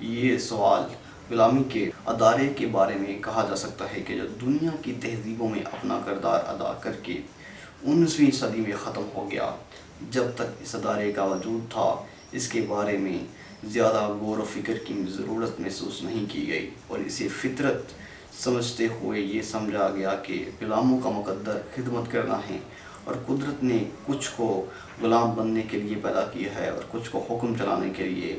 یہ سوال غلامی کے ادارے کے بارے میں کہا جا سکتا ہے کہ جو دنیا کی تہذیبوں میں اپنا کردار ادا کر کے 19ویں صدی میں ختم ہو گیا۔ جب تک اس ادارے کا وجود تھا اس کے بارے میں زیادہ غور و فکر کی ضرورت محسوس نہیں کی گئی اور اسے فطرت سمجھتے ہوئے یہ سمجھا گیا کہ غلاموں کا مقدر خدمت کرنا ہے اور قدرت نے کچھ کو غلام بننے کے لیے پیدا کیا ہے اور کچھ کو حکم چلانے کے لیے۔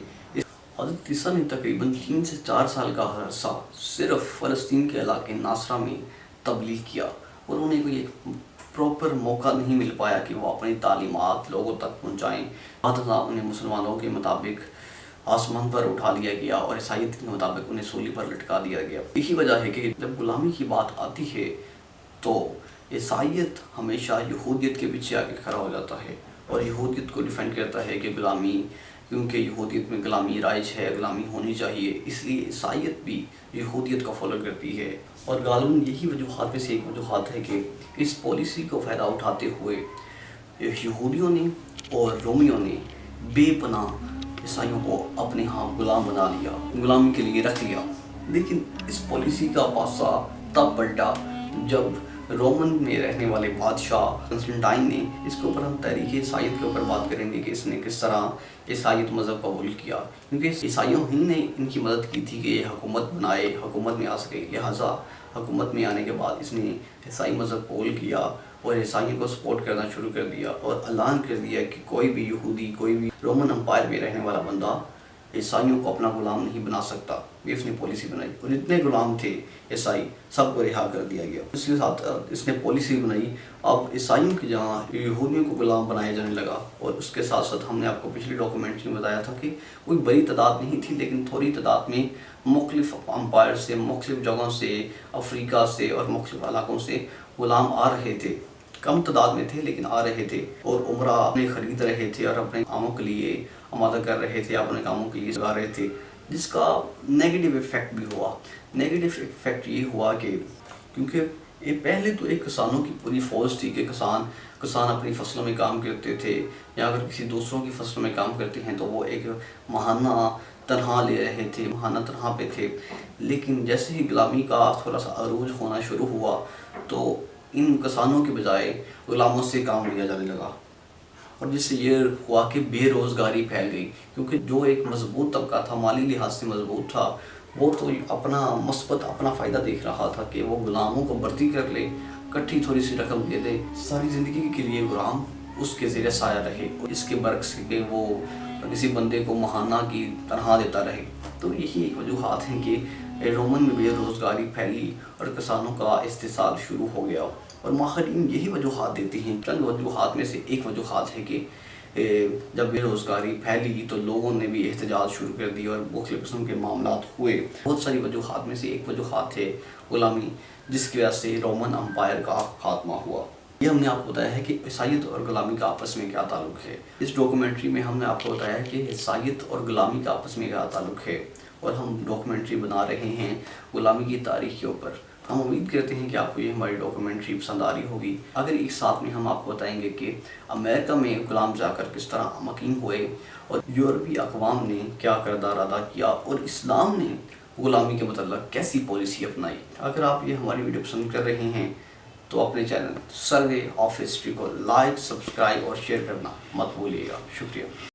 حضرت عیسیٰ نے تقریباً 3 سے 4 سال کا عرصہ صرف فلسطین کے علاقے ناصرہ میں تبلیغ کیا اور انہیں کوئی ایک پراپر موقع نہیں مل پایا کہ وہ اپنی تعلیمات لوگوں تک پہنچائیں۔ انہیں مسلمانوں کے مطابق آسمان پر اٹھا لیا گیا اور عیسائیت کے مطابق انہیں سولی پر لٹکا دیا گیا۔ یہی وجہ ہے کہ جب غلامی کی بات آتی ہے تو عیسائیت ہمیشہ یہودیت کے پیچھے آگے کھڑا ہو جاتا ہے اور یہودیت کو ڈیفینڈ کرتا ہے کہ غلامی، کیونکہ یہودیت میں غلامی رائج ہے، غلامی ہونی چاہیے، اس لیے عیسائیت بھی یہودیت کا فالو کرتی ہے۔ اور غالباً یہی وجوہات میں سے ایک وجوہات ہے کہ اس پالیسی کو فائدہ اٹھاتے ہوئے یہودیوں نے اور رومیوں نے بے پناہ عیسائیوں کو اپنے ہاں غلام بنا لیا، غلامی کے لیے رکھ لیا۔ لیکن اس پالیسی کا پاسا تب پلٹا جب رومن میں رہنے والے بادشاہ کنسٹنٹائن نے، اس کے اوپر ہم تاریخ عیسائیت کے اوپر بات کریں گے کہ اس نے کس طرح عیسائیت مذہب قبول کیا، کیونکہ عیسائیوں ہی نے ان کی مدد کی تھی کہ یہ حکومت بنائے، حکومت میں آ سکے، لہٰذا حکومت میں آنے کے بعد اس نے عیسائی مذہب قبول کیا اور عیسائیوں کو سپورٹ کرنا شروع کر دیا اور اعلان کر دیا کہ کوئی بھی یہودی، کوئی بھی رومن امپائر میں رہنے والا بندہ عیسائیوں کو اپنا غلام نہیں بنا سکتا۔ یہ اس نے پالیسی بنائی اور جتنے غلام تھے عیسائی سب کو رہا کر دیا گیا۔ اس کے ساتھ اس نے پالیسی بنائی، اب عیسائیوں کی جگہ یہودیوں کو غلام بنایا جانے لگا۔ اور اس کے ساتھ ساتھ ہم نے آپ کو پچھلی ڈاکومنٹری میں بتایا تھا کہ کوئی بڑی تعداد نہیں تھی، لیکن تھوڑی تعداد میں مختلف امپائر سے، مختلف جگہوں سے، افریقہ سے اور مختلف علاقوں سے غلام آ رہے تھے۔ کم تعداد میں تھے لیکن آ رہے تھے اور عمرہ اپنے خرید رہے تھے اور اپنے کاموں کے لیے آمادہ کر رہے تھے، اپنے کاموں کے لیے لگا رہے تھے، جس کا نیگیٹو ایفیکٹ بھی ہوا۔ نیگیٹو ایفیکٹ یہ ہوا کہ کیونکہ یہ پہلے تو ایک کسانوں کی پوری فوج تھی کہ کسان اپنی فصلوں میں کام کرتے تھے، یا اگر کسی دوسروں کی فصلوں میں کام کرتے ہیں تو وہ ایک ماہانہ تنخواہ لے رہے تھے، ماہانہ تنخواہ پہ تھے۔ لیکن جیسے ہی غلامی کا تھوڑا سا عروج ہونا شروع ہوا تو ان کسانوں کے بجائے غلاموں سے کام لیا جانے لگا، اور جس سے یہ ہوا کہ بے روزگاری پھیل گئی، کیونکہ جو ایک مضبوط طبقہ تھا، مالی لحاظ سے مضبوط تھا، وہ تو اپنا مثبت اپنا فائدہ دیکھ رہا تھا کہ وہ غلاموں کو بھرتی کر لے، کٹھی تھوڑی سی رقم دے دے، ساری زندگی کے لیے غلام اس کے زیر سایہ رہے، اور اس کے برعکس کہ وہ کسی بندے کو ماہانہ کی تنخواہ دیتا رہے۔ تو یہی ایک وجوہات ہیں کہ رومن میں بے روزگاری پھیلی اور کسانوں کا استحصال شروع ہو گیا، اور ماہرین یہی وجوہات دیتے ہیں۔ چند وجوہات میں سے ایک وجوہات ہے کہ جب بے روزگاری پھیلی تو لوگوں نے بھی احتجاج شروع کر دی اور مختلف قسم کے معاملات ہوئے۔ بہت ساری وجوہات میں سے ایک وجوہات ہے غلامی، جس کی وجہ سے رومن امپائر کا خاتمہ ہوا۔ یہ ہم نے آپ کو بتایا ہے کہ عیسائیت اور غلامی کا آپس میں کیا تعلق ہے۔ اس ڈاکومنٹری میں ہم نے آپ کو بتایا ہے کہ عیسائیت اور غلامی کا آپس میں کیا تعلق ہے، اور ہم ڈاکومنٹری بنا رہے ہیں غلامی کی تاریخ کے اوپر۔ ہم امید کرتے ہیں کہ آپ کو یہ ہماری ڈاکومنٹری پسند آ رہی ہوگی۔ اگر ایک ساتھ میں ہم آپ کو بتائیں گے کہ امریکہ میں غلام جا کر کس طرح مکین ہوئے اور یورپی اقوام نے کیا کردار ادا کیا اور اسلام نے غلامی کے متعلق کیسی پالیسی اپنائی۔ اگر آپ یہ ہماری ویڈیو پسند کر رہے ہیں تو اپنے چینل سروے آف ہسٹری کو لائک، سبسکرائب اور شیئر کرنا مت بھولیے گا۔ شکریہ۔